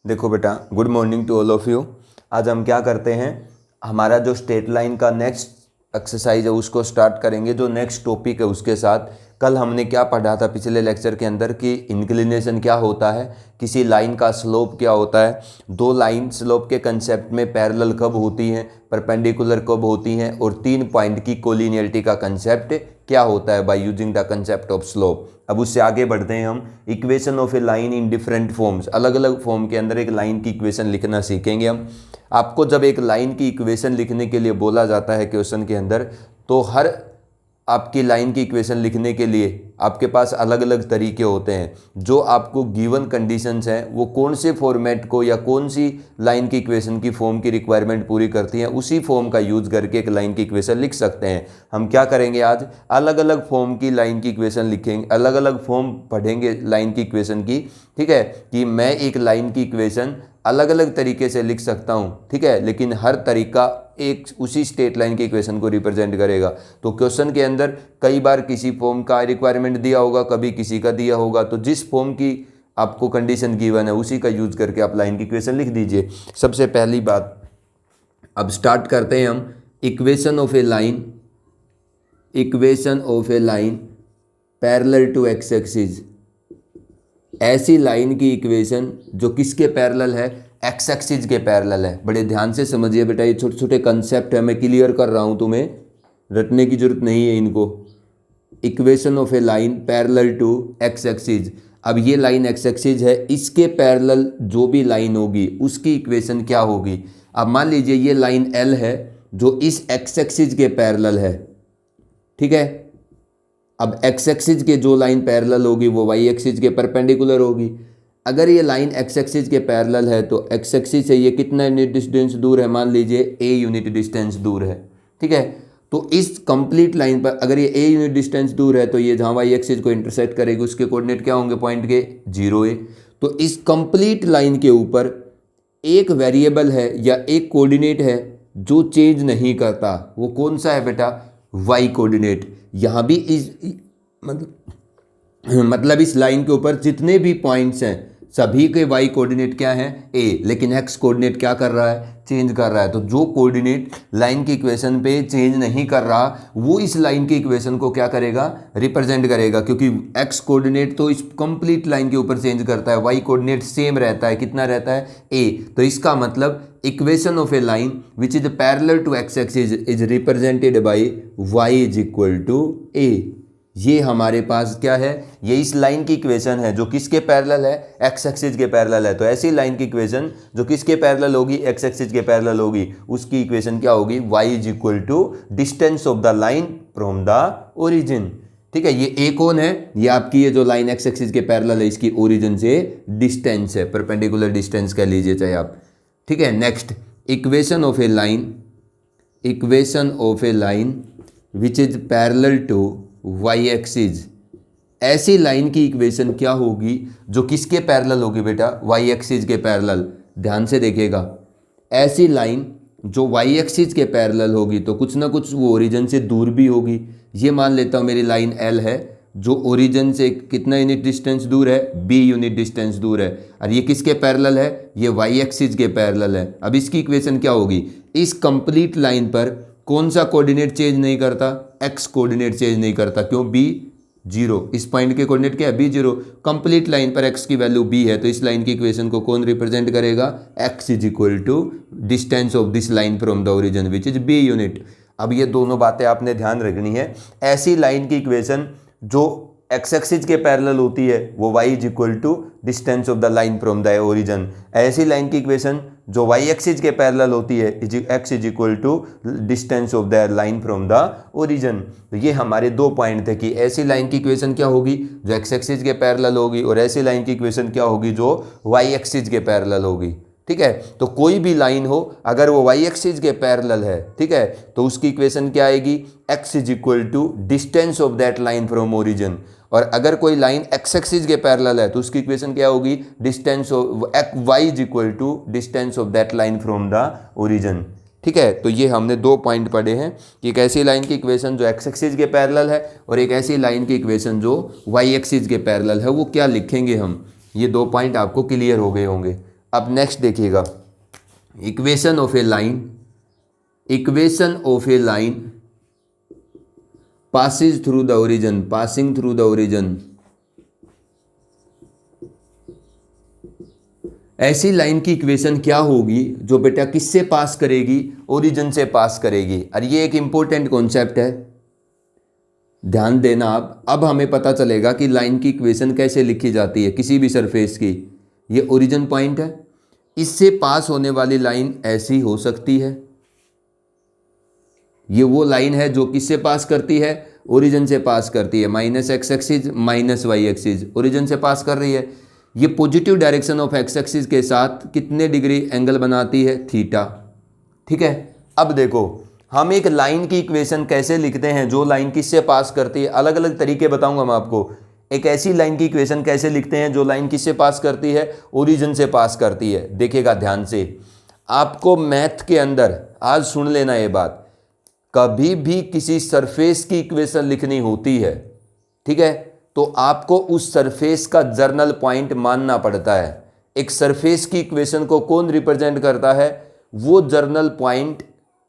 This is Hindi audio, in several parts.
देखो बेटा, good morning to all of you. आज हम क्या करते हैं, हमारा जो स्ट्रेट लाइन का नेक्स्ट एक्सरसाइज है उसको स्टार्ट करेंगे। जो नेक्स्ट टॉपिक है उसके साथ कल हमने क्या पढ़ा था पिछले लेक्चर के अंदर कि इंक्लिनेशन क्या होता है, किसी लाइन का स्लोप क्या होता है, दो लाइन स्लोप के कंसेप्ट में पैरेलल कब होती हैं, परपेंडिकुलर कब होती हैं, और 3 पॉइंट की कोलिनियरिटी का कंसेप्ट क्या होता है by using the concept of slope. अब उससे आगे बढ़ते हैं हम। Equation of a line in different forms, अलग अलग फॉर्म के अंदर एक लाइन की इक्वेशन लिखना सीखेंगे हम। आपको जब एक लाइन की इक्वेशन लिखने के लिए बोला जाता है क्वेश्चन के अंदर, तो हर आपकी लाइन की इक्वेशन लिखने के लिए आपके पास अलग अलग तरीके होते हैं। जो आपको गिवन कंडीशंस हैं वो कौन से फॉर्मेट को या कौन सी लाइन की इक्वेशन की फॉर्म की रिक्वायरमेंट पूरी करती हैं, उसी फॉर्म का यूज़ करके एक लाइन की इक्वेशन लिख सकते हैं। हम क्या करेंगे, आज अलग अलग फॉर्म की लाइन की इक्वेशन लिखेंगे, अलग अलग फॉर्म पढ़ेंगे लाइन की इक्वेशन की। ठीक है, कि मैं एक लाइन की इक्वेशन अलग अलग तरीके से लिख सकता हूँ, ठीक है, लेकिन हर तरीका एक उसी स्ट्रेट लाइन की इक्वेशन को रिप्रेजेंट करेगा। तो क्वेश्चन के अंदर कई बार किसी फॉर्म का रिक्वायरमेंट दिया होगा, कभी किसी का दिया होगा, तो जिस फॉर्म की आपको कंडीशन गिवन है उसी का यूज करके आप लाइन की इक्वेशन लिख दीजिए। सबसे पहली बात, अब स्टार्ट करते हैं हम। Equation of a line, equation of a line parallel to x axis. ऐसी लाइन की इक्वेशन जो किसके पैरेलल है, एक्स एक्सिस के पैरेलल है। बड़े ध्यान से समझिए बेटा, ये छोटे छोटे कंसेप्ट है, मैं क्लियर कर रहा हूँ, तुम्हें रटने की जरूरत नहीं है इनको। Equation of a line parallel to x axis. अब ये लाइन एक्स एक्सिस है, इसके पैरेलल जो भी लाइन होगी उसकी इक्वेशन क्या होगी। अब मान लीजिए ये लाइन एल है जो इस एक्स एक्सिस के पैरेलल है, ठीक है। अब एक्स एक्सिस के जो लाइन पैरेलल होगी वो वाई एक्सिस के परपेंडिकुलर होगी। अगर ये लाइन एक्स एक्सिस के पैरेलल है तो एक्स एक्सिस से ये कितना यूनिट डिस्टेंस दूर है, मान लीजिए ए यूनिट डिस्टेंस दूर है, ठीक है। तो इस कंप्लीट लाइन पर अगर ये ए यूनिट डिस्टेंस दूर है तो ये जहाँ वाई एक्सिस को इंटरसेक्ट करेगी उसके कोऑर्डिनेट क्या होंगे, पॉइंट के 0 ए। तो इस कंप्लीट लाइन के ऊपर एक वेरिएबल है या एक कोऑर्डिनेट है जो चेंज नहीं करता, वो कौन सा है बेटा, वाई कोऑर्डिनेट। यहाँ भी इस मतलब इस लाइन के ऊपर जितने भी पॉइंट्स हैं सभी के वाई कोऑर्डिनेट क्या है, ए, लेकिन एक्स कोऑर्डिनेट क्या कर रहा है, चेंज कर रहा है। तो जो कोऑर्डिनेट लाइन की इक्वेशन पे चेंज नहीं कर रहा वो इस लाइन की इक्वेशन को क्या करेगा, रिप्रेजेंट करेगा, क्योंकि एक्स कोऑर्डिनेट तो इस कंप्लीट लाइन के ऊपर चेंज करता है, वाई कोऑर्डिनेट सेम रहता है, कितना रहता है, ए। तो इसका मतलब equation of a line which is parallel to x axis is represented by y is equal to a. ये हमारे पास क्या है, ये इस लाइन की इक्वेशन है जो किसके पैरेलल है, एक्स एक्सिस के पैरेलल है। तो ऐसी लाइन की इक्वेशन जो किसके पैरेलल होगी, एक्स एक्सिस के पैरेलल होगी, उसकी इक्वेशन क्या होगी, y is equal to distance of the line from the origin. ठीक है, ये ए कौन है, ये आपकी ये जो लाइन एक्स एक्सिस के पैरेलल है इसकी ओरिजिन से डिस्टेंस है, परपेंडिकुलर डिस्टेंस कह लीजिए चाहे आप। ठीक है, next equation of a line, equation of a line which is parallel to Y axis. ऐसी लाइन की इक्वेशन क्या होगी जो किसके पैरेलल होगी बेटा, वाई एक्सिस के पैरेलल। ध्यान से देखिएगा, ऐसी लाइन जो वाई एक्सिस के पैरेलल होगी तो कुछ ना कुछ वो ओरिजिन से दूर भी होगी। ये मान लेता हूँ मेरी लाइन एल है जो ओरिजिन से कितना यूनिट डिस्टेंस दूर है, बी यूनिट डिस्टेंस दूर है, और ये किसके पैरेलल है, ये वाई एक्सिस के पैरेलल है। अब इसकी इक्वेशन क्या होगी, इस कंप्लीट लाइन पर कौन सा कोऑर्डिनेट चेंज नहीं करता, एक्स कोऑर्डिनेट चेंज नहीं करता, क्यों, बी 0। इस पॉइंट के कोऑर्डिनेट क्या है, बी 0। कंप्लीट लाइन पर एक्स की वैल्यू बी है तो इस लाइन की इक्वेशन को कौन रिप्रेजेंट करेगा, X is equal to distance of this line from the origin which is B unit. अब ये दोनों बातें आपने ध्यान रखनी है। ऐसी लाइन की इक्वेशन जो एक्स एक्सिस के पैरेलल होती है वो y is equal to distance of the line from the origin. ऐसी लाइन की इक्वेशन जो y एक्सिस के पैरेलल होती है x is equal to distance of the line from the origin. तो ये हमारे 2 पॉइंट थे कि ऐसी लाइन की इक्वेशन क्या होगी जो x एक्सिस के पैरेलल होगी, और ऐसी लाइन की इक्वेशन क्या होगी जो y एक्सिस के पैरेलल होगी। ठीक है, तो कोई भी लाइन हो अगर वो वाई एक्सिस के पैरेलल है, ठीक है, तो उसकी इक्वेशन क्या आएगी, x is equal to distance of that line from origin. और अगर कोई लाइन एक्स एक्सिस के पैरेलल है तो उसकी इक्वेशन क्या होगी, distance of y is equal to distance of that line from the origin. ठीक है, तो ये हमने 2 पॉइंट पढ़े हैं कि एक ऐसी लाइन की इक्वेशन जो एक्स एक्सिस के पैरेलल है और एक ऐसी लाइन की इक्वेशन जो वाई एक्सिस के पैरेलल है, वो क्या लिखेंगे हम। ये 2 पॉइंट आपको क्लियर हो गए होंगे। अब नेक्स्ट देखिएगा, equation of a line, equation of a line passing through the origin, ऐसी लाइन की इक्वेशन क्या होगी जो बेटा किससे पास करेगी, ओरिजिन से पास करेगी। और ये एक इंपॉर्टेंट कॉन्सेप्ट है, ध्यान देना आप। अब हमें पता चलेगा कि लाइन की इक्वेशन कैसे लिखी जाती है किसी भी सरफेस की। ये ओरिजिन पॉइंट है, इससे पास होने वाली लाइन ऐसी हो सकती है, ये वो लाइन है जो किससे पास करती है, ओरिजिन से पास करती है। Minus X axis minus Y axis origin से पास कर रही है। ये positive direction of X axis के साथ कितने डिग्री एंगल बनाती है, थीटा। ठीक है, अब देखो हम एक लाइन की इक्वेशन कैसे लिखते हैं जो लाइन किससे पास करती है, अलग अलग तरीके बताऊंगा मैं आपको। एक ऐसी लाइन की इक्वेशन कैसे लिखते हैं जो लाइन किससे पास करती है, ओरिजिन से पास करती है। देखिएगा ध्यान से, आपको मैथ के अंदर आज सुन लेना ये बात, कभी भी किसी सरफेस की इक्वेशन लिखनी होती है, ठीक है, तो आपको उस सरफेस का जर्नल पॉइंट मानना पड़ता है। एक सरफेस की इक्वेशन को कौन रिप्रेजेंट करता है, वो जर्नल पॉइंट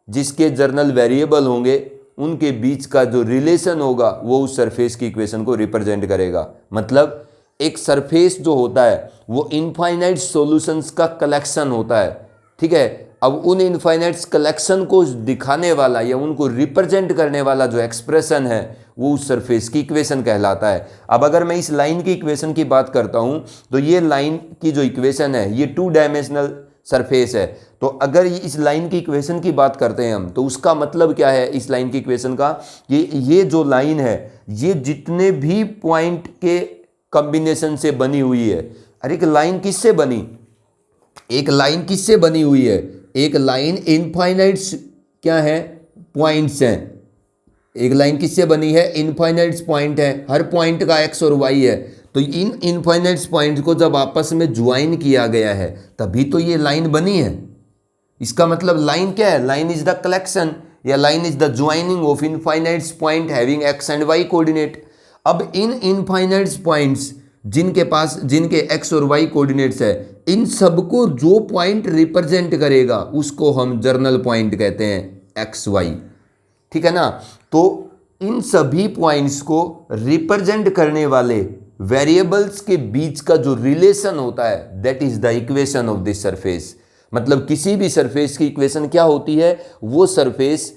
जिसके जर्नल वेरिएबल होंगे उनके बीच का जो रिलेशन होगा वो उस सरफेस की इक्वेशन को रिप्रेजेंट करेगा। मतलब एक सरफेस जो होता है वो इनफाइनाइट सॉल्यूशंस का कलेक्शन होता है। ठीक है, अब उन इनफाइनाइट्स कलेक्शन को दिखाने वाला या उनको रिप्रेजेंट करने वाला जो एक्सप्रेशन है वो उस सरफेस की इक्वेशन कहलाता है। अब अगर मैं इस लाइन की इक्वेशन की बात करता हूं तो ये लाइन की जो इक्वेशन है ये 2 डायमेंशनल सरफेस है। तो अगर इस लाइन की इक्वेशन की बात करते हैं हम, तो उसका मतलब क्या है इस लाइन की इक्वेशन का, ये जो लाइन है ये जितने भी पॉइंट के कॉम्बिनेशन से बनी हुई है। अरे एक लाइन किससे बनी, एक लाइन किससे बनी हुई है, एक लाइन इनफाइनाइट्स क्या है, पॉइंट्स हैं। एक लाइन किससे बनी है, इनफाइनाइट्स पॉइंट है, हर पॉइंट का एक्स और वाई है। तो इन इनफाइनाइट्स पॉइंट को जब आपस में ज्वाइन किया गया है तभी तो ये लाइन बनी है। इसका मतलब लाइन क्या है, लाइन इज द कलेक्शन या line is the joining of infinites point having X and Y coordinate. अब इन इनफाइनाइट्स पॉइंट्स जिनके एक्स और वाई कोऑर्डिनेट्स है, इन सबको जो पॉइंट रिप्रेजेंट करेगा उसको हम जर्नल पॉइंट कहते हैं, एक्स वाई। ठीक है ना, तो इन सभी पॉइंट्स को रिप्रेजेंट करने वाले वेरिएबल्स के बीच का जो रिलेशन होता है that is the equation of this surface. मतलब किसी भी सरफेस की इक्वेशन क्या होती है, वो सरफेस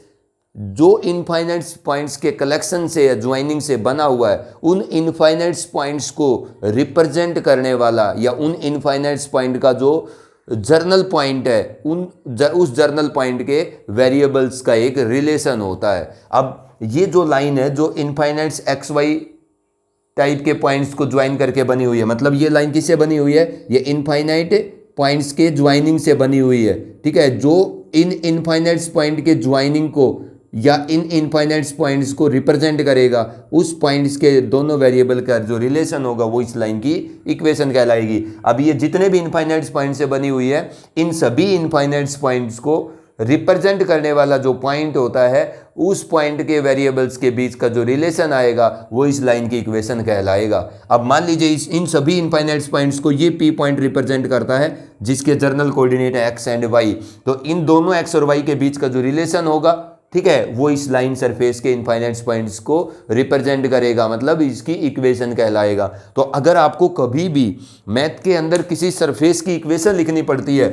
जो इनफाइनाइट पॉइंट्स के कलेक्शन से या ज्वाइनिंग से बना हुआ है, उन इनफाइनाइट पॉइंट्स को रिप्रेजेंट करने वाला या उन इनफाइनाइट पॉइंट का जो जर्नल पॉइंट है उस जर्नल पॉइंट के वेरिएबल्स का एक रिलेशन होता है। अब ये जो लाइन है जो इनफाइनाइट्स एक्स वाई टाइप के पॉइंट्स को ज्वाइन करके बनी हुई है, मतलब ये लाइन किससे बनी हुई है, ये इनफाइनाइट पॉइंट्स के ज्वाइनिंग से बनी हुई है। ठीक है, जो इन इनफाइनाइट्स पॉइंट के ज्वाइनिंग को या इन इनफाइनाइट्स पॉइंट्स को रिप्रेजेंट करेगा, उस पॉइंट्स के दोनों वेरिएबल का जो रिलेशन होगा वो इस लाइन की इक्वेशन कहलाएगी। अब ये जितने भी इनफाइनाइट्स पॉइंट से बनी हुई है, इन सभी इनफाइनाइट्स पॉइंट्स को रिप्रेजेंट करने वाला जो पॉइंट होता है उस पॉइंट के वेरिएबल्स के बीच का जो रिलेशन आएगा वो इस लाइन की इक्वेशन कहलाएगा। अब मान लीजिए इन सभी इनफाइनाइट पॉइंट्स को ये पी पॉइंट रिप्रेजेंट करता है जिसके जर्नल कोऑर्डिनेट है एक्स एंड वाई। तो इन दोनों एक्स और वाई के बीच का जो रिलेशन होगा, ठीक है, वो इस लाइन सरफेस के इनफाइनाइट पॉइंट्स को रिप्रेजेंट करेगा, मतलब इसकी इक्वेशन कहलाएगा। तो अगर आपको कभी भी मैथ के अंदर किसी सरफेस की इक्वेशन लिखनी पड़ती है,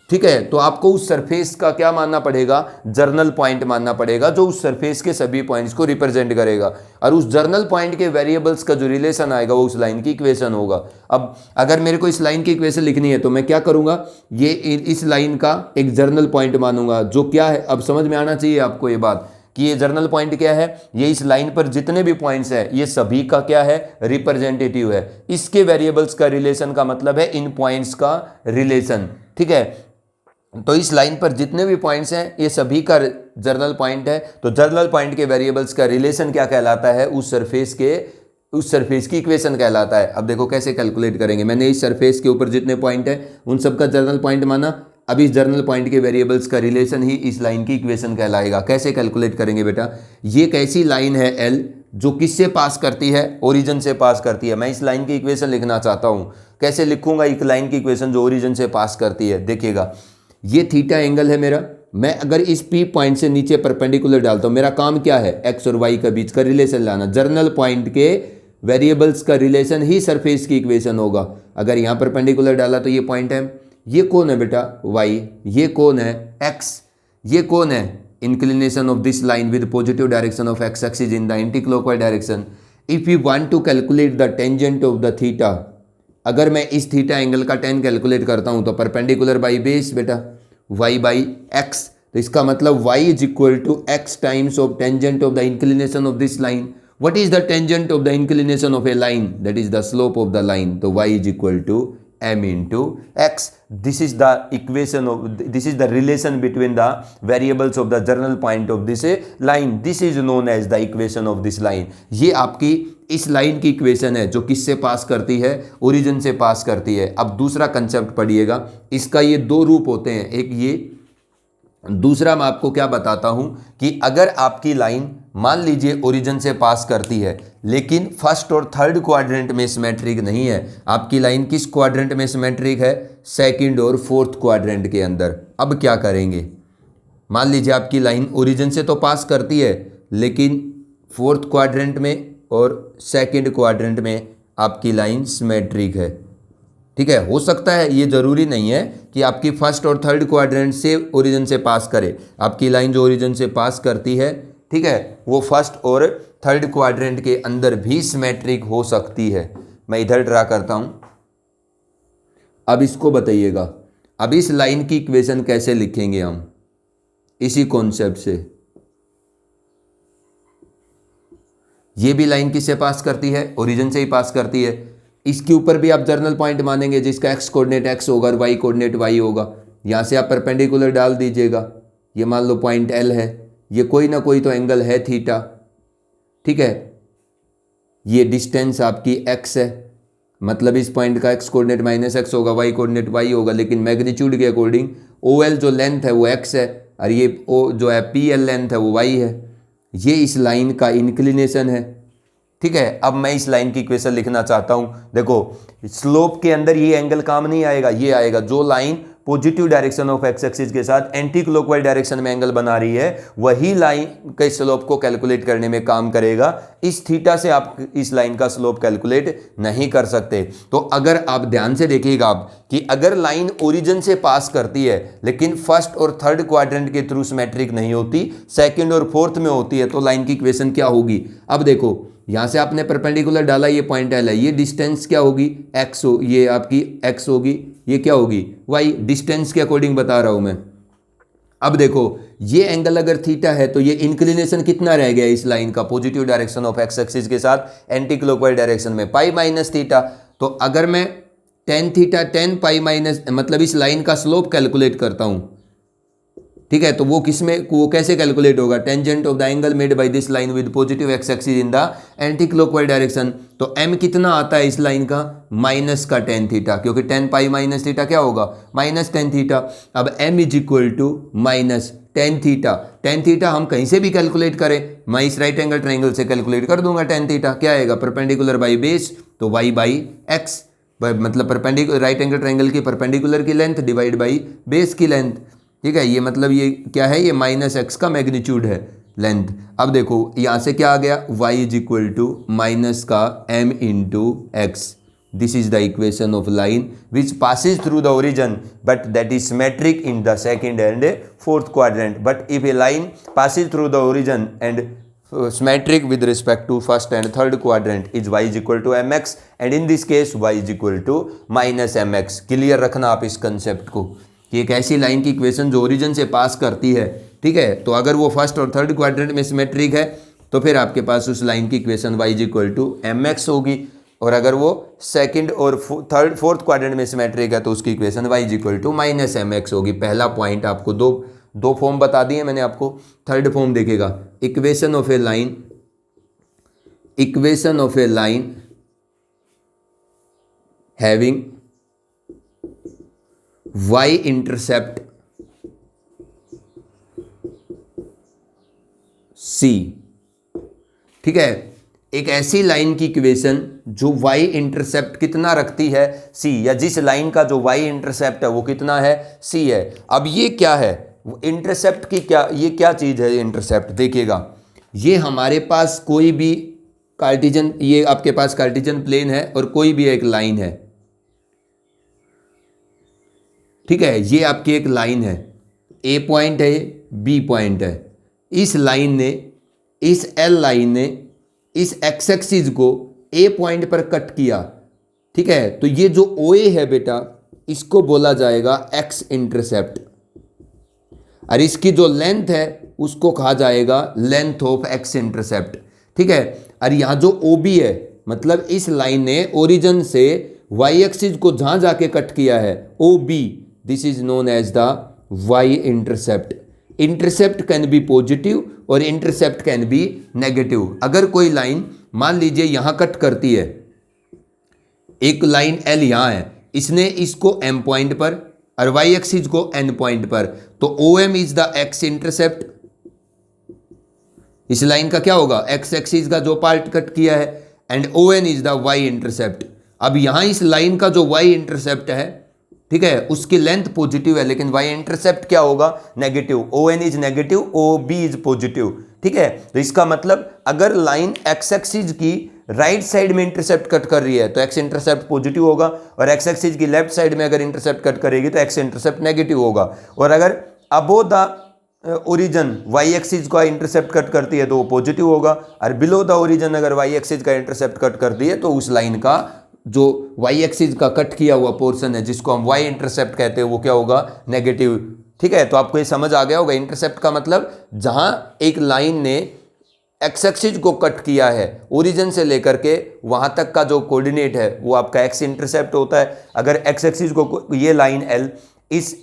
ठीक है, तो आपको उस सरफेस का क्या मानना पड़ेगा, जर्नल पॉइंट मानना पड़ेगा जो उस सरफेस के सभी पॉइंट्स को रिप्रेजेंट करेगा, और उस जर्नल पॉइंट के वेरिएबल्स का जो रिलेशन आएगा वो उस लाइन की इक्वेशन होगा। अब अगर मेरे को इस लाइन की इक्वेशन लिखनी है तो मैं क्या करूंगा, ये इस लाइन का एक जर्नल पॉइंट मानूंगा जो क्या है, अब समझ में आना चाहिए आपको ये बात कि ये जर्नल पॉइंट क्या है, ये इस लाइन पर जितने भी पॉइंट्स हैं ये सभी का क्या है, रिप्रेजेंटेटिव है। इसके वेरिएबल्स का रिलेशन का मतलब है इन पॉइंट्स का रिलेशन। ठीक है, तो इस लाइन पर जितने भी पॉइंट्स हैं ये सभी का जर्नल पॉइंट है। तो जर्नल पॉइंट के वेरिएबल्स का रिलेशन क्या कहलाता है, उस सरफेस की इक्वेशन कहलाता है। अब देखो कैसे कैलकुलेट करेंगे, मैंने इस सरफेस के ऊपर जितने पॉइंट है उन सबका जर्नल पॉइंट माना, अब इस जर्नल पॉइंट के वेरिएबल्स का रिलेशन ही इस लाइन की इक्वेशन कहलाएगा। कैसे कैलकुलेट करेंगे बेटा, ये कैसी लाइन है एल जो किससे पास करती है, ओरिजिन से पास करती है। मैं इस लाइन की इक्वेशन लिखना चाहता हूँ, कैसे लिखूंगा एक लाइन की इक्वेशन जो ओरिजिन से पास करती है। देखिएगा ये थीटा एंगल है मेरा, मैं अगर इस पी पॉइंट से नीचे परपेंडिकुलर डालता हूँ, मेरा काम क्या है, एक्स और वाई के बीच का रिलेशन लाना। जर्नल पॉइंट के वेरिएबल्स का रिलेशन ही सरफेस की इक्वेशन होगा। अगर यहाँ परपेंडिकुलर डाला तो ये पॉइंट है, ये कौन है बेटा वाई, ये कौन है एक्स, ये कौन है inclination of this line with positive direction of x axis in the anti-clockwise direction. If we want to calculate the tangent of the theta, अगर मैं इस थीटा एंगल का tan कैलकुलेट करता हूं तो परपेंडिकुलर बाई बेस बेटा y बाई x, तो इसका मतलब y is equal to x times of tangent of the inclination of this line. What is the tangent of the inclination of a line, that is the slope of the line, तो y is equal to m into x. This is the equation of, this is the relation between the variables of the journal point of this line. This is known as the equation of this line. ये आपकी इस लाइन की इक्वेशन है जो किससे पास करती है, ओरिजिन से पास करती है। अब दूसरा कंसेप्ट पढ़िएगा, इसका ये दो रूप होते हैं, एक ये, दूसरा मैं आपको क्या बताता हूं कि अगर आपकी लाइन मान लीजिए ओरिजिन से पास करती है लेकिन फर्स्ट और थर्ड क्वाड्रेंट में सिमेट्रिक नहीं है, आपकी लाइन किस क्वाड्रेंट में सिमेट्रिक है, सेकंड और फोर्थ क्वाड्रेंट के अंदर। अब क्या करेंगे, मान लीजिए आपकी लाइन ओरिजिन से तो पास करती है लेकिन फोर्थ क्वाड्रेंट में और सेकंड क्वाड्रेंट में आपकी लाइन सिमेट्रिक है। ठीक है, हो सकता है, ये ज़रूरी नहीं है कि आपकी फर्स्ट और थर्ड क्वाड्रेंट से ओरिजिन से पास करे। आपकी लाइन जो ओरिजिन से पास करती है, ठीक है, वो फर्स्ट और थर्ड क्वाड्रेंट के अंदर भी सिमेट्रिक हो सकती है। मैं इधर ड्रा करता हूं, अब इसको बताइएगा। अब इस लाइन की इक्वेशन कैसे लिखेंगे हम, इसी कॉन्सेप्ट से। ये भी लाइन किससे पास करती है, ओरिजिन से ही पास करती है। इसके ऊपर भी आप जर्नल पॉइंट मानेंगे जिसका एक्स कोऑर्डिनेट एक्स होगा और वाई कोऑर्डिनेट वाई होगा। यहाँ से आप परपेंडिकुलर डाल दीजिएगा, ये मान लो पॉइंट एल है, ये कोई ना कोई तो एंगल है थीटा। ठीक है, ये डिस्टेंस आपकी एक्स है, मतलब इस पॉइंट का एक्स कोऑर्डिनेट माइनस एक्स होगा, वाई कोऑर्डिनेट वाई होगा, लेकिन मैग्नीट्यूड के अकॉर्डिंग ओ एल जो लेंथ है वो एक्स है और ये ओ जो है पी एल लेंथ है वो वाई है। ये इस लाइन का इंक्लिनेशन है। ठीक है, अब मैं इस लाइन की इक्वेशन लिखना चाहता हूं। देखो स्लोप के अंदर ये एंगल काम नहीं आएगा, ये आएगा जो line positive direction of X axis के साथ एंटी क्लॉकवाइज डायरेक्शन में एंगल बना रही है, वही लाइन के स्लोप को कैलकुलेट करने में काम करेगा। इस थीटा से आप इस लाइन का स्लोप कैलकुलेट नहीं कर सकते। तो अगर आप ध्यान से देखिएगा आप कि अगर लाइन ओरिजिन से पास करती है लेकिन फर्स्ट और थर्ड क्वाड्रेंट के थ्रू सिमेट्रिक नहीं होती, सेकंड और फोर्थ में होती है, तो लाइन की इक्वेशन क्या होगी। अब देखो यहां से आपने परपेंडिकुलर डाला, ये पॉइंट एल है, ये डिस्टेंस क्या होगी, एक्स हो, ये आपकी एक्स होगी, ये क्या होगी वाई, डिस्टेंस के अकॉर्डिंग बता रहा हूं मैं। अब देखो ये एंगल अगर थीटा है तो ये इंक्लिनेशन कितना रह गया इस लाइन का, positive direction of X axis के साथ एंटी क्लॉकवाइज डायरेक्शन में, पाई माइनस थीटा। तो अगर मैं tan theta ten pi minus, मतलब इस लाइन का स्लोप कैलकुलेट करता हूं, ठीक है, तो वो किसमें, वो कैसे कैलकुलेट होगा, tangent of the angle made by this line with positive X axis in the anti clockwise direction. तो m कितना आता है इस लाइन का, माइनस का टेन थीटा, क्योंकि टेन पाई माइनस थीटा क्या होगा, माइनस टेन थीटा। अब m is equal to minus tan theta. Tan theta हम कहीं से भी कैलकुलेट करें, मैं इस राइट एंगल ट्राइंगल से कैलकुलेट कर दूंगा। टेन थीटा क्या आएगा, परपेंडिकुलर बाई बेस, तो y बाई एक्स, मतलब परपेंडिकुलर राइट एंगल ट्राइंगल की परपेंडिकुलर की लेंथ डिवाइड बाई बेस की लेंथ। ठीक है, ये मतलब ये क्या है, ये माइनस एक्स का मैग्नीट्यूड है लेंथ। अब देखो यहाँ से क्या आ गया, y is equal to minus का m into X. This is the equation of line which passes through the origin but that is symmetric in the second and fourth quadrant. But if a line passes through the origin and symmetric with respect to first and third quadrant is y is equal to mx and in this case y is equal to minus mx। Clear रखना आप इस कंसेप्ट को कि एक ऐसी लाइन की इक्वेशन जो ओरिजिन से पास करती है, ठीक है, तो अगर वो फर्स्ट और थर्ड क्वाड्रेंट में सिमेट्रिक है तो फिर आपके पास उस लाइन की equation y is equal to mx होगी, और अगर वो सेकंड और थर्ड फोर्थ क्वाड्रेंट में सिमेट्रिक है तो उसकी equation y is equal to minus mx होगी। पहला पॉइंट आपको दो फॉर्म बता दिए मैंने आपको। थर्ड फॉर्म देखेगा, equation of a line having y intercept c। ठीक है, एक ऐसी लाइन की इक्वेशन जो y इंटरसेप्ट कितना रखती है c, या जिस लाइन का जो y इंटरसेप्ट है वो कितना है c है। अब ये क्या है इंटरसेप्ट की, क्या ये क्या चीज़ है इंटरसेप्ट, देखिएगा ये हमारे पास कोई भी कार्टेशियन, ये आपके पास कार्टेशियन प्लेन है और कोई भी एक लाइन है, ठीक है, ये आपकी एक लाइन है, ए पॉइंट है, बी पॉइंट है। इस लाइन ने, इस एल लाइन ने इस एक्स एक्सिस को ए पॉइंट पर कट किया, ठीक है, तो ये जो ओ ए है बेटा इसको बोला जाएगा एक्स इंटरसेप्ट, और इसकी जो लेंथ है उसको कहा जाएगा लेंथ ऑफ एक्स इंटरसेप्ट, ठीक है। और यहाँ जो ओ बी है, मतलब इस लाइन ने ओरिजिन से वाई एक्सिस को जहां जाके कट किया है O B, this is known as the Y intercept. Intercept can be positive और इंटरसेप्ट कैन बी नेगेटिव। अगर कोई लाइन मान लीजिए यहां कट करती है, एक लाइन एल यहां है, इसने इसको एम पॉइंट पर और वाई एक्सिस को एन पॉइंट पर, तो O M is the X intercept. इस लाइन का क्या होगा, एक्स एक्सिस का जो पार्ट कट किया है, and O N is the Y intercept. अब यहां इस लाइन का जो वाई इंटरसेप्ट है, ठीक है, उसकी लेंथ पॉजिटिव है, लेकिन वाई इंटरसेप्ट क्या होगा, negative. O N is negative, O B is positive, ठीक है। तो इसका मतलब अगर लाइन एक्स एक्सिस की राइट साइड में इंटरसेप्ट कट कर रही है तो एक्स इंटरसेप्ट पॉजिटिव होगा, और एक्स एक्सिस की लेफ्ट साइड में अगर इंटरसेप्ट कट करेगी तो एक्स इंटरसेप्ट नेगेटिव होगा। और अगर above the origin Y axis का इंटरसेप्ट कट करती है तो वो पॉजिटिव होगा, और बिलो द ओरिजिन अगर वाई एक्सिस का इंटरसेप्ट कट करती है तो उस लाइन का जो वाई एक्सिस का कट किया हुआ पोर्शन है जिसको हम वाई इंटरसेप्ट कहते हैं वो क्या होगा, नेगेटिव, ठीक है। तो आपको ये समझ आ गया होगा, इंटरसेप्ट का मतलब जहां एक लाइन ने एक्स एक्सिस को कट किया है ओरिजिन से लेकर के वहां तक का जो कोऑर्डिनेट है वो आपका एक्स इंटरसेप्ट होता है। अगर एक्स एक्सिस को ये लाइन एल इस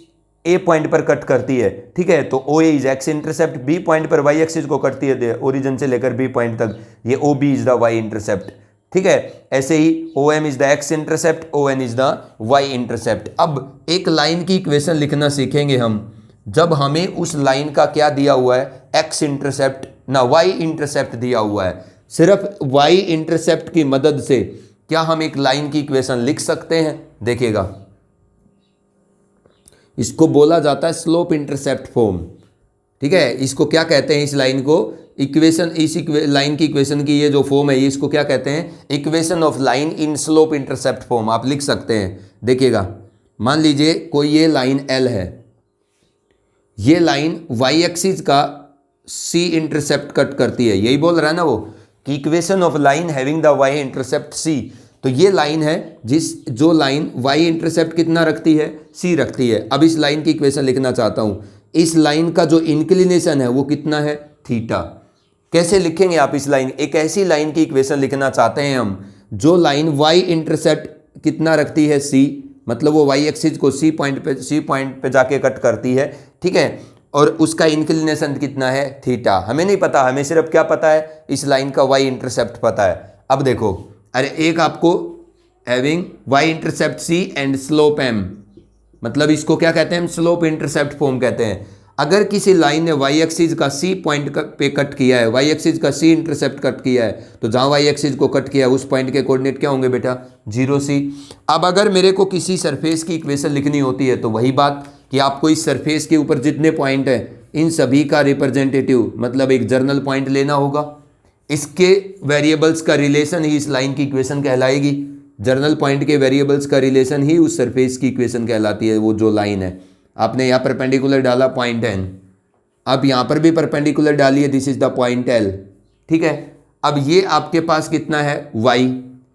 ए पॉइंट पर कट करती है, ठीक है, तो O A is X intercept. B point पर वाई एक्सिस को कटती है ओरिजिन से लेकर बी पॉइंट तक, ये O B is the Y intercept, ठीक है। ऐसे ही O M is the X intercept, O N is the Y intercept. अब एक लाइन की इक्वेशन लिखना सीखेंगे हम जब हमें उस लाइन का क्या दिया हुआ है, एक्स इंटरसेप्ट ना वाई इंटरसेप्ट दिया हुआ है। सिर्फ वाई इंटरसेप्ट की मदद से क्या हम एक लाइन की इक्वेशन लिख सकते हैं, देखिएगा इसको बोला जाता है स्लोप इंटरसेप्ट फॉर्म, ठीक है। इसको क्या कहते हैं, इस लाइन को इक्वेशन, इस लाइन की इक्वेशन की ये जो फॉर्म है ये इसको क्या कहते हैं, equation of line in slope intercept form आप लिख सकते हैं। देखिएगा मान लीजिए कोई ये लाइन एल है, ये लाइन वाई एक्सिस का सी इंटरसेप्ट कट करती है, यही बोल रहा है ना वो कि equation of line having the Y intercept C. तो ये लाइन है जो लाइन वाई इंटरसेप्ट कितना रखती है, सी रखती है। अब इस लाइन की इक्वेशन लिखना चाहता हूं, इस लाइन का जो इंक्लिनेशन है वो कितना है, थीटा। कैसे लिखेंगे आप इस लाइन, एक ऐसी लाइन की इक्वेशन लिखना चाहते हैं हम जो लाइन वाई इंटरसेप्ट कितना रखती है, सी, मतलब वो वाई एक्सिस को सी पॉइंट पे जाके कट करती है, ठीक है, और उसका इंक्लिनेशन कितना है, थीटा। हमें नहीं पता, हमें सिर्फ क्या पता है, इस लाइन का वाई इंटरसेप्ट पता है। अब देखो, अरे एक आपको having Y intercept C and slope M, मतलब इसको क्या कहते हैं हम, स्लोप इंटरसेप्ट फॉर्म कहते हैं। अगर किसी लाइन ने वाई एक्सिस का सी पॉइंट पे कट किया है, वाई एक्सिस का सी इंटरसेप्ट कट किया है, तो जहां वाई एक्सिस को कट किया है उस पॉइंट के कोऑर्डिनेट क्या होंगे बेटा, 0 सी। अब अगर मेरे को किसी सरफेस की इक्वेशन लिखनी होती है तो वही बात कि आपको इस सरफेस के ऊपर जितने पॉइंट है इन सभी का रिप्रेजेंटेटिव मतलब एक जर्नल पॉइंट लेना होगा। इसके वेरिएबल्स का रिलेशन ही इस लाइन की इक्वेशन कहलाएगी। जर्नल पॉइंट के वेरिएबल्स का रिलेशन ही उस सरफेस की इक्वेशन कहलाती है। वो जो लाइन है, आपने यहाँ परपेंडिकुलर डाला पॉइंट एन, अब यहाँ पर भी परपेंडिकुलर डालिए, this is the point L, ठीक है। अब ये आपके पास कितना है, वाई,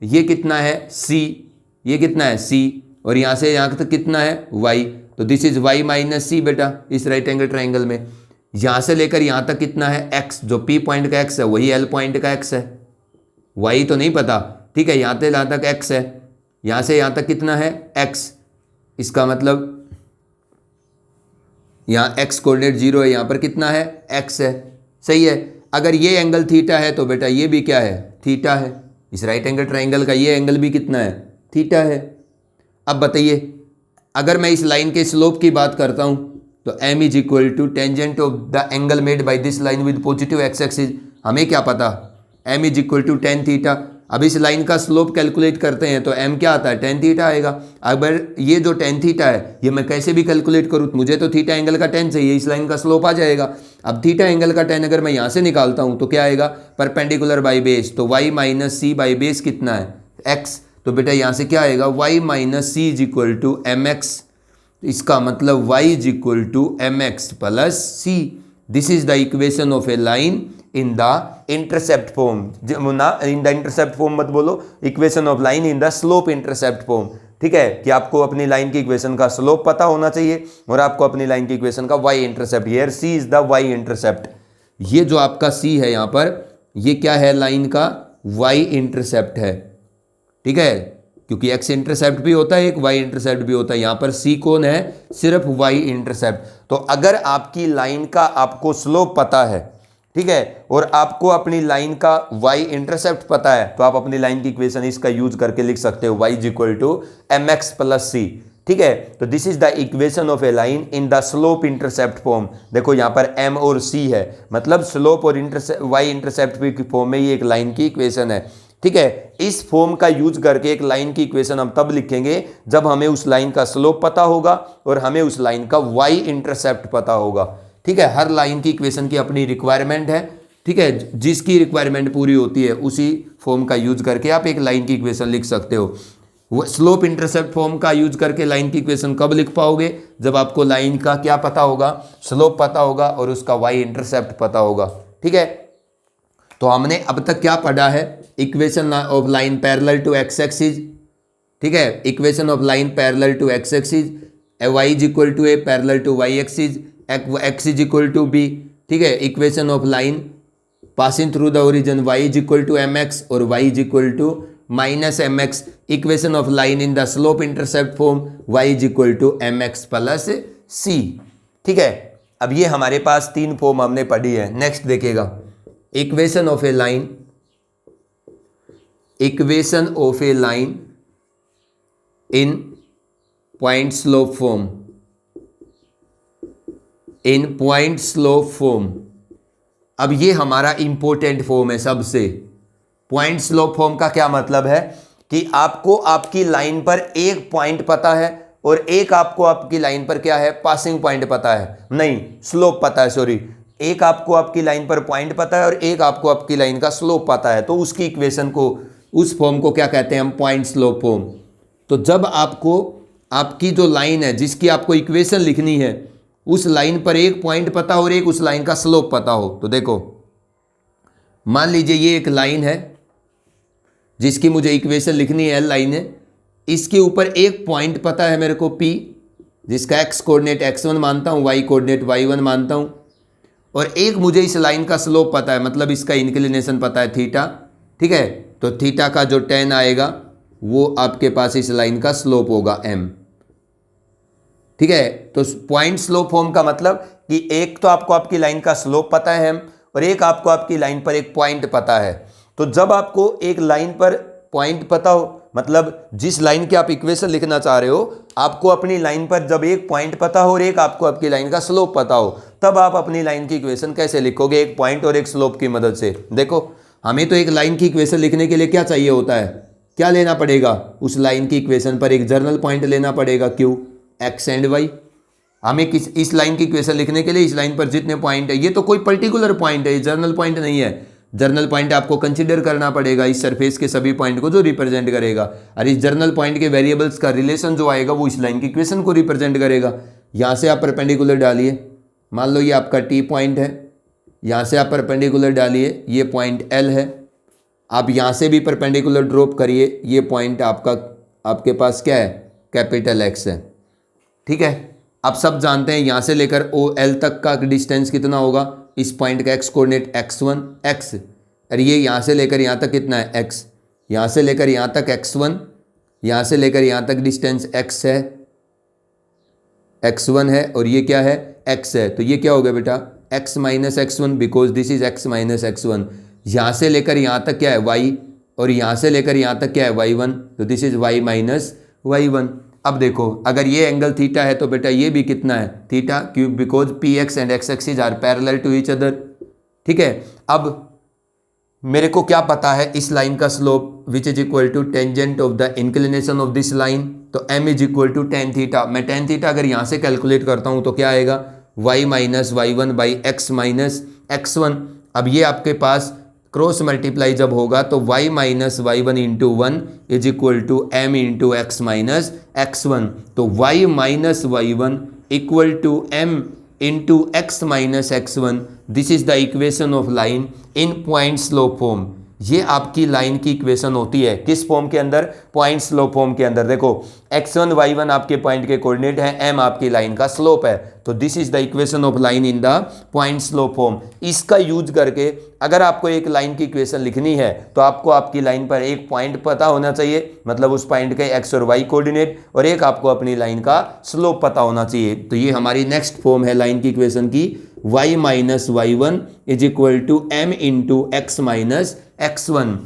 ये कितना है, सी, ये कितना है, सी, और यहाँ से यहाँ तक कितना है, वाई, तो दिस इज वाई माइनस सी बेटा इस राइट एंगल ट्राइंगल में। यहाँ से लेकर यहाँ तक कितना है, एक्स, जो पी पॉइंट का एक्स है वही एल पॉइंट का एक्स है, वाई तो नहीं पता, ठीक है। यहाँ से यहाँ तक एक्स है, यहाँ से यहाँ तक कितना है, एक्स, इसका मतलब यहाँ x कोऑर्डिनेट 0 है, यहाँ पर कितना है, x है, सही है। अगर ये एंगल थीटा है तो बेटा ये भी क्या है, थीटा है। इस राइट एंगल ट्राइंगल का ये एंगल भी कितना है, थीटा है। अब बताइए, अगर मैं इस लाइन के स्लोप की बात करता हूँ तो m is equal to tangent of the angle made by this line with positive X axis. हमें क्या पता, m is equal to tan theta. अब इस लाइन का स्लोप कैलकुलेट करते हैं तो m क्या आता है, टेन थीटा आएगा। अगर ये जो टेन थीटा है ये मैं कैसे भी कैलकुलेट करूँ, मुझे तो थीटा एंगल का टेन चाहिए, इस लाइन का स्लोप आ जाएगा। अब थीटा एंगल का टेन अगर मैं यहाँ से निकालता हूँ तो क्या आएगा, परपेंडिकुलर बाई बेस, तो y minus C by base कितना है, x। तो बेटा यहाँ से क्या आएगा, y minus C is equal to M X. इसका मतलब y is equal to M X plus C. This is the equation of a line in the intercept form. ना इन द इंटरसेप्ट फॉर्म मत बोलो, equation of line in the slope intercept form. ठीक है, कि आपको अपनी लाइन की इक्वेशन का स्लोप पता होना चाहिए और आपको अपनी लाइन की इक्वेशन का Y intercept, here C is the Y intercept. ये जो आपका सी है यहाँ पर, ये क्या है, लाइन का वाई इंटरसेप्ट है। ठीक है, क्योंकि एक्स इंटरसेप्ट भी होता है एक, वाई इंटरसेप्ट भी होता है, यहाँ पर सी कौन है, सिर्फ वाई इंटरसेप्ट। तो अगर आपकी लाइन का आपको स्लोप पता है, ठीक है, और आपको अपनी लाइन का y इंटरसेप्ट पता है, तो आप अपनी लाइन की इक्वेशन इसका यूज करके लिख सकते हो y is equal to M X plus C. ठीक है, तो this is the equation of a line in the slope intercept form. देखो यहाँ पर m और c है, मतलब स्लोप और y इंटरसेप्ट की फॉर्म में ये एक लाइन की इक्वेशन है। ठीक है, इस फॉर्म का यूज करके एक लाइन की इक्वेशन हम तब लिखेंगे जब हमें उस लाइन का स्लोप पता होगा और हमें उस लाइन का y इंटरसेप्ट पता होगा। ठीक है, हर लाइन की इक्वेशन की अपनी रिक्वायरमेंट है। ठीक है, जिसकी रिक्वायरमेंट पूरी होती है उसी फॉर्म का यूज करके आप एक लाइन की इक्वेशन लिख सकते हो। वो स्लोप इंटरसेप्ट फॉर्म का यूज करके लाइन की इक्वेशन कब लिख पाओगे, जब आपको लाइन का क्या पता होगा, स्लोप पता होगा और उसका वाई इंटरसेप्ट पता होगा। ठीक है, तो हमने अब तक क्या पढ़ा है, equation of line parallel to x axis. ठीक है, equation of line parallel to x axis, Y is equal to A parallel to Y axis, X is equal to B. ठीक है, equation of line passing through the origin y is equal to M X और y is equal to minus M X. Equation of line in the slope intercept form y is equal to M X plus C. ठीक है, अब ये हमारे पास तीन फॉर्म हमने पढ़ी है। नेक्स्ट देखिएगा, equation of a line, equation of a line in point slope form, in point slope form. अब ये हमारा इंपॉर्टेंट फॉर्म है सबसे। पॉइंट स्लोप फॉर्म का क्या मतलब है कि आपको आपकी लाइन पर एक पॉइंट पता है और एक आपको आपकी लाइन पर क्या है, पासिंग पॉइंट पता है, नहीं स्लोप पता है, सॉरी, एक आपको आपकी लाइन पर पॉइंट पता है और एक आपको आपकी लाइन का स्लोप पता है। तो उसकी इक्वेशन को, उस फॉर्म को क्या कहते हैं हम, पॉइंट स्लोप फॉर्म। तो जब आपको आपकी जो लाइन है जिसकी आपको इक्वेशन लिखनी है, उस लाइन पर एक पॉइंट पता हो और एक उस लाइन का स्लोप पता हो। तो देखो, मान लीजिए ये एक लाइन है जिसकी मुझे इक्वेशन लिखनी है, एल लाइन है, इसके ऊपर एक पॉइंट पता है मेरे को P, जिसका x कोऑर्डिनेट x1 मानता हूँ, y कोऑर्डिनेट y1 मानता हूँ, और एक मुझे इस लाइन का स्लोप पता है, मतलब इसका इंक्लिनेशन पता है थीटा। ठीक है, तो थीटा का जो tan आएगा वो आपके पास इस लाइन का स्लोप होगा m। ठीक है, तो पॉइंट स्लोप फॉर्म का मतलब कि एक तो आपको आपकी लाइन का स्लोप पता है m और एक आपको आपकी लाइन पर एक पॉइंट पता है। तो जब आपको एक लाइन पर पॉइंट पता हो, मतलब जिस लाइन की आप इक्वेशन लिखना चाह रहे हो, आपको अपनी लाइन पर जब एक पॉइंट पता हो और एक आपको आपकी लाइन का स्लोप पता हो, तब आप अपनी लाइन की इक्वेशन कैसे लिखोगे, एक पॉइंट और एक स्लोप की मदद से। देखो, हमें तो एक लाइन की इक्वेशन लिखने के लिए क्या चाहिए होता है, क्या लेना पड़ेगा, उस लाइन की इक्वेशन पर एक जर्नल पॉइंट लेना पड़ेगा, क्यों, एक्स एंड वाई। हमें इस लाइन की इक्वेशन लिखने के लिए इस लाइन पर जितने पॉइंट है, ये तो कोई पर्टिकुलर पॉइंट है, ये जर्नल पॉइंट नहीं है। जर्नल पॉइंट आपको कंसीडर करना पड़ेगा इस सरफेस के सभी पॉइंट को जो रिप्रेजेंट करेगा, और इस जर्नल पॉइंट के वेरिएबल्स का रिलेशन जो आएगा वो इस लाइन की इक्वेशन को रिप्रेजेंट करेगा। यहाँ से आप परपेंडिकुलर डालिए, मान लो ये आपका टी पॉइंट है, यहाँ से आप परपेंडिकुलर डालिए, ये पॉइंट एल है, आप यहाँ से भी परपेंडिकुलर ड्रॉप करिए, ये पॉइंट आपका आपके पास क्या है, कैपिटल एक्स है। ठीक है, आप सब जानते हैं यहाँ से लेकर ओ एल तक का डिस्टेंस कितना होगा, इस पॉइंट का एक्स कोऑर्डिनेट x1 x, और ये यहाँ से लेकर यहाँ तक कितना है x, यहाँ से लेकर यहाँ तक x1, यहाँ से लेकर यहाँ तक डिस्टेंस x है, x1 है, और ये क्या है x है। तो ये क्या हो गया बेटा, x minus x1, because this is x minus x1। यहाँ से लेकर यहाँ तक क्या है y, और यहाँ से लेकर यहाँ तक क्या है y1, तो this is y minus y1। अब देखो, अगर ये एंगल थीटा है तो बेटा ये भी कितना है, थीटा, क्यों, because P X and X axis are parallel to each other. ठीक है, अब मेरे को क्या पता है इस लाइन का slope which is equal to tangent of the inclination of this line, तो m is equal to tan theta. मैं टेन थीटा अगर यहाँ से कैलकुलेट करता हूँ तो क्या आएगा, y minus Y one by X minus X one. अब ये आपके पास क्रॉस मल्टीप्लाई जब होगा तो y minus Y one into one is equal to M into X minus X one. तो y minus Y one equal to M into X minus X one. This is the equation of line in point slope form. ये आपकी लाइन की इक्वेशन होती है किस फॉर्म के अंदर, पॉइंट स्लोप फॉर्म के अंदर। देखो x1 y1 आपके पॉइंट के कोऑर्डिनेट है, m आपकी लाइन का स्लोप है, तो this is the equation of line in the point slope form. इसका यूज करके अगर आपको एक लाइन की इक्वेशन लिखनी है तो आपको आपकी लाइन पर एक पॉइंट पता होना चाहिए, मतलब उस पॉइंट के x और y कोऑर्डिनेट, और एक आपको अपनी लाइन का स्लोप पता होना चाहिए। तो ये हमारी नेक्स्ट फॉर्म है लाइन की इक्वेशन की, y minus Y one is equal to M into X minus X one.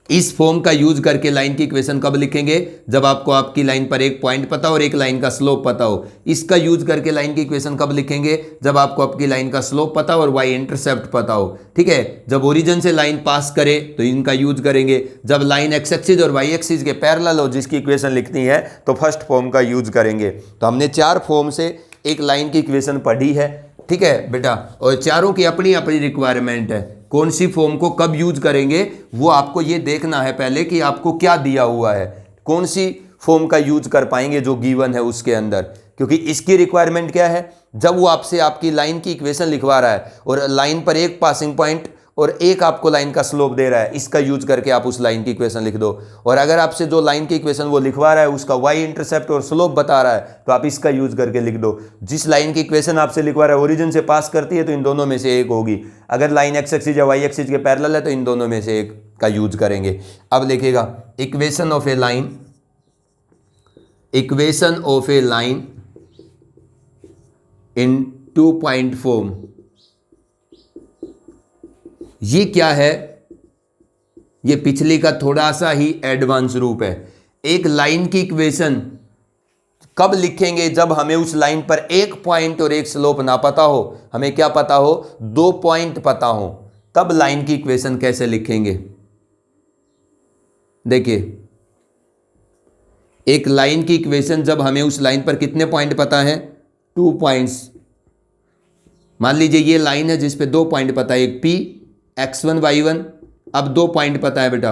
इस फॉर्म का यूज करके लाइन की इक्वेशन कब लिखेंगे, जब आपको आपकी लाइन पर एक पॉइंट पता हो और एक लाइन का स्लोप पता हो। इसका यूज करके लाइन की इक्वेशन कब लिखेंगे, जब आपको आपकी लाइन का स्लोप पता हो और वाई इंटरसेप्ट पता हो। ठीक है, जब ओरिजिन से लाइन पास करे तो इनका यूज करेंगे, जब लाइन एक्स एक्सिस और वाई एक्सिस के पैरेलल हो जिसकी इक्वेशन लिखनी है तो फर्स्ट फॉर्म का यूज करेंगे। तो हमने चार फॉर्म से एक लाइन की इक्वेशन पढ़ी है, ठीक है बेटा, और चारों की अपनी अपनी रिक्वायरमेंट है। कौन सी फॉर्म को कब यूज करेंगे वो आपको ये देखना है पहले कि आपको क्या दिया हुआ है, कौन सी फॉर्म का यूज कर पाएंगे जो गिवन है उसके अंदर। क्योंकि इसकी रिक्वायरमेंट क्या है, जब वो आपसे आपकी लाइन की इक्वेशन लिखवा रहा है और लाइन पर एक पासिंग पॉइंट और एक आपको लाइन का स्लोप दे रहा है, इसका यूज करके आप उस लाइन की इक्वेशन लिख दो। और अगर आपसे जो लाइन की इक्वेशन वो लिखवा रहा है उसका वाई इंटरसेप्ट और स्लोप बता रहा है तो आप इसका यूज करके लिख दो। जिस लाइन की इक्वेशन आपसे लिखवा रहा है ओरिजिन से पास करती है तो इन दोनों में से एक होगी, अगर लाइन एक्स एक्सिस या वाई एक्सिस के पैरेलल है तो इन दोनों में से एक का यूज करेंगे। अब लिखेगा equation of a line, equation of a line in 2 point form. ये क्या है, ये पिछली का थोड़ा सा ही एडवांस रूप है। एक लाइन की इक्वेशन कब लिखेंगे, जब हमें उस लाइन पर एक पॉइंट और एक स्लोप ना पता हो, हमें क्या पता हो, 2 पॉइंट पता हो, तब लाइन की इक्वेशन कैसे लिखेंगे। देखिए एक लाइन की इक्वेशन जब हमें उस लाइन पर कितने पॉइंट पता है, 2 पॉइंट्स। मान लीजिए ये लाइन है जिस पे 2 पॉइंट पता है, एक P x1 y1, अब 2 पॉइंट पता है बेटा,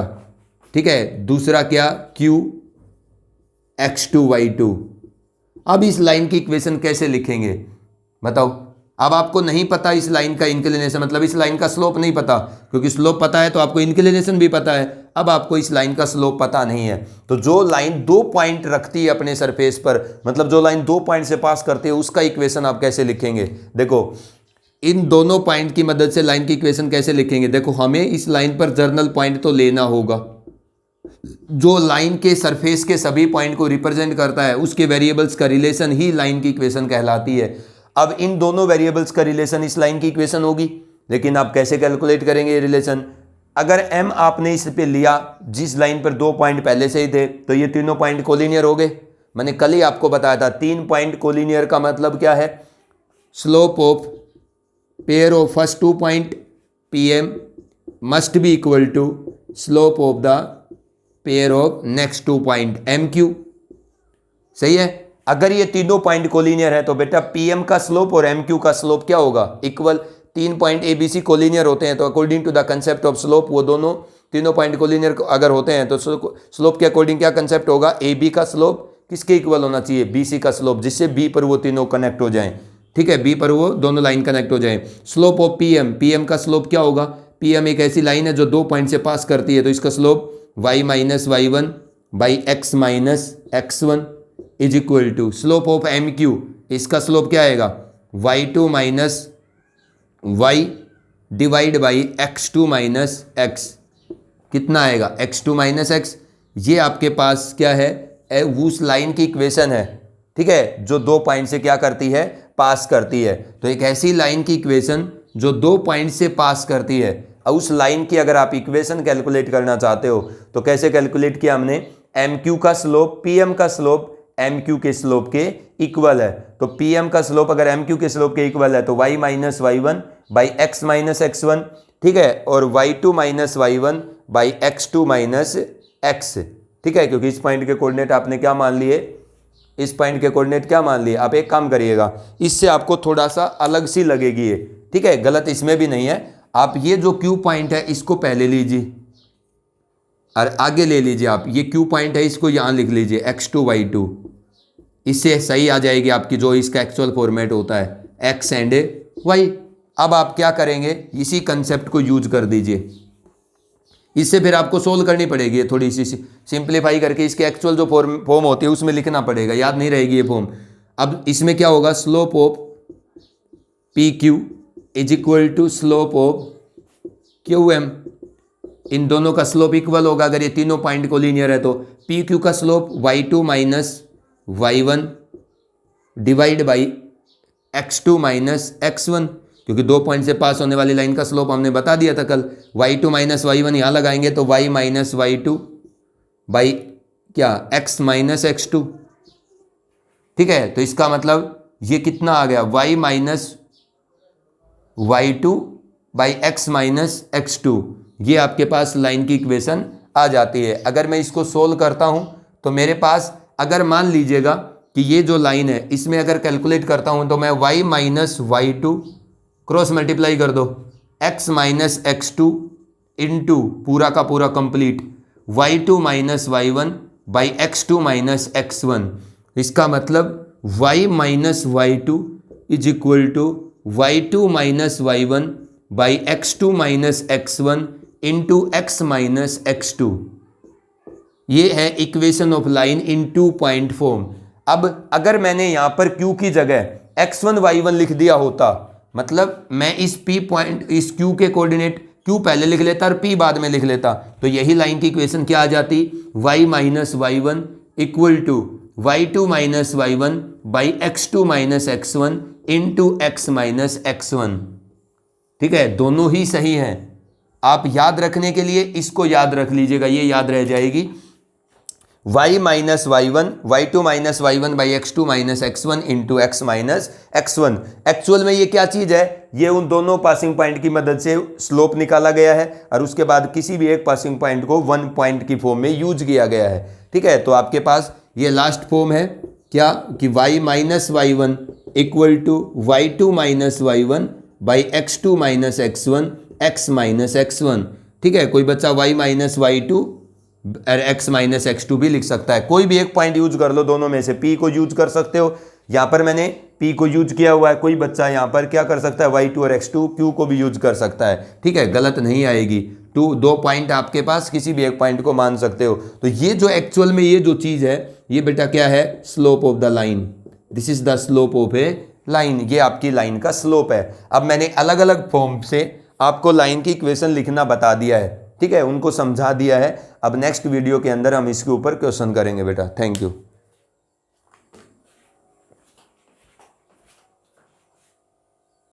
ठीक है, दूसरा क्या Q x2 y2। अब इस लाइन की इक्वेशन कैसे लिखेंगे बताओ। अब आपको नहीं पता इस लाइन का इंक्लिनेशन, मतलब इस लाइन का स्लोप नहीं पता, क्योंकि स्लोप पता है तो आपको इंक्लिनेशन भी पता है। अब आपको इस लाइन का स्लोप पता नहीं है, तो जो लाइन 2 पॉइंट रखती है अपने सरफेस पर, मतलब जो लाइन 2 पॉइंट से पास करती है, उसका इक्वेशन आप कैसे लिखेंगे। देखो इन दोनों पॉइंट की मदद से लाइन की इक्वेशन कैसे लिखेंगे। देखो हमें इस लाइन पर जर्नल पॉइंट तो लेना होगा, जो लाइन के सरफेस के सभी पॉइंट को रिप्रेजेंट करता है उसके वेरिएबल्स का रिलेशन ही लाइन की इक्वेशन कहलाती है। अब इन दोनों वेरिएबल्स का रिलेशन इस लाइन की इक्वेशन होगी, लेकिन आप कैसे कैलकुलेट करेंगे ये रिलेशन। अगर m आपने इस पे लिया जिस लाइन पर 2 पॉइंट पहले से ही थे, तो ये तीनों पॉइंट कोलिनियर हो गए। मैंने कल ही आपको बताया था 3 पॉइंट कोलिनियर का मतलब क्या है, slope of pair of first 2 point pm must be equal to slope of the pair of next 2 point mq। सही है, अगर ये तीनों पॉइंट कोलिनियर है तो बेटा pm का स्लोप और mq का स्लोप क्या होगा, इक्वल। 3 पॉइंट abc कोलिनियर होते हैं तो according to the concept of slope वो दोनों तीनों पॉइंट कोलिनियर अगर होते हैं तो स्लोप के अकॉर्डिंग क्या कंसेप्ट होगा, ab का स्लोप किसके इक्वल होना चाहिए, bc का स्लोप, जिससे b पर वो तीनों कनेक्ट हो जाएं। ठीक है, बी पर वो दोनों लाइन कनेक्ट हो जाए। स्लोप ऑफ पीएम, पीएम का स्लोप क्या होगा, पीएम एक ऐसी लाइन है जो 2 पॉइंट से पास करती है, तो इसका slope y minus Y one by X minus X one is equal to slope of M Q, इसका स्लोप क्या आएगा, y2 minus Y divide by x2 minus X, कितना आएगा x2 माइनस एक्स। ये आपके पास क्या है, उस लाइन की इक्वेशन है, ठीक है, जो 2 पॉइंट से क्या करती है, पास करती है। तो एक ऐसी लाइन की इक्वेशन जो 2 पॉइंट से पास करती है, और उस लाइन की अगर आप इक्वेशन कैलकुलेट करना चाहते हो तो कैसे कैलकुलेट किया हमने, mq का स्लोप pm का स्लोप mq के स्लोप के इक्वल है। तो pm का स्लोप अगर mq के स्लोप के इक्वल है तो y minus Y one by X minus X one, ठीक है, और y2 minus y1 by x2 minus x, ठीक है, क्योंकि इस पॉइंट के कोऑर्डिनेट आपने क्या मान लिए, इस पॉइंट के कोऑर्डिनेट क्या मान लिए। आप एक काम करिएगा, इससे आपको थोड़ा सा अलग सी लगेगी ये, ठीक है, गलत इसमें भी नहीं है। आप ये जो Q पॉइंट है इसको पहले लीजिए और आगे ले लीजिए। आप ये Q पॉइंट है इसको यहाँ लिख लीजिए x2 y2, इससे सही आ जाएगी आपकी जो इसका एक्चुअल फॉर्मेट होता है x एंड y। अब आप क्या करेंगे, इसी कंसेप्ट को यूज कर दीजिए, इससे फिर आपको सोल्व करनी पड़ेगी थोड़ी सी सिंप्लीफाई करके, इसके एक्चुअल जो फॉर्म होती है उसमें लिखना पड़ेगा, याद नहीं रहेगी ये फॉर्म। अब इसमें क्या होगा, slope of P Q is equal to slope of Q M, इन दोनों का स्लोप इक्वल होगा अगर ये तीनों पॉइंट को लीनियर है तो। पी क्यू का slope y2 minus y1 divide by x2 minus x1, क्योंकि 2 पॉइंट से पास होने वाली लाइन का स्लोप हमने बता दिया था कल। y2 माइनस y1 यहाँ लगाएंगे तो y माइनस y2 बाई क्या x माइनस x2, ठीक है। तो इसका मतलब ये कितना आ गया, y minus y2 by x minus x2, ये आपके पास लाइन की इक्वेशन आ जाती है। अगर मैं इसको सोल्व करता हूँ तो मेरे पास, अगर मान लीजिएगा कि ये जो लाइन है इसमें अगर कैलकुलेट करता हूँ तो मैं y minus y2 cross multiply कर दो x माइनस x2 इंटू पूरा का पूरा complete y2 minus y1 by x2 minus x1। इसका मतलब y minus y2 is equal to y2 minus y1 by x2 minus x1 into x minus x2। ये है equation of line in 2 point form. अब अगर मैंने यहां पर Q की जगह x1 y1 लिख दिया होता, मतलब मैं इस P पॉइंट, इस Q के कोऑर्डिनेट Q पहले लिख लेता और P बाद में लिख लेता, तो यही लाइन की इक्वेशन क्या आ जाती, y minus y1 equal to y2 minus y1 by x2 minus x1 into x minus x1। ठीक है, दोनों ही सही हैं। आप याद रखने के लिए इसको याद रख लीजिएगा, ये याद रह जाएगी, y minus y1 y2 minus y1 by x2 minus x1 into x minus x1। Actual में ये क्या चीज़ है, ये उन दोनों पासिंग पॉइंट की मदद से स्लोप निकाला गया है और उसके बाद किसी भी एक पासिंग पॉइंट को 1 पॉइंट की फॉर्म में यूज किया गया है। ठीक है, तो आपके पास ये लास्ट फॉर्म है क्या कि y minus y1 equal to y2 minus y1 by x2 minus x1 x minus x1। ठीक है, कोई बच्चा y माइनस y2 और x माइनस x2 भी लिख सकता है, कोई भी एक पॉइंट यूज कर लो, दोनों में से P को यूज कर सकते हो, यहाँ पर मैंने P को यूज किया हुआ है, कोई बच्चा यहाँ पर क्या कर सकता है, y2 और x2 Q को भी यूज कर सकता है। ठीक है, गलत नहीं आएगी, 2 पॉइंट आपके पास किसी भी एक पॉइंट को मान सकते हो। तो ये जो एक्चुअल में ये जो चीज़ है ये बेटा क्या है, slope of the line, this is the slope of a line, ये आपकी लाइन का स्लोप है। अब मैंने अलग अलग फॉर्म से आपको लाइन की इक्वेशन लिखना बता दिया है, ठीक है, उनको समझा दिया है। अब नेक्स्ट वीडियो के अंदर हम इसके ऊपर क्वेश्चन करेंगे बेटा। Thank you.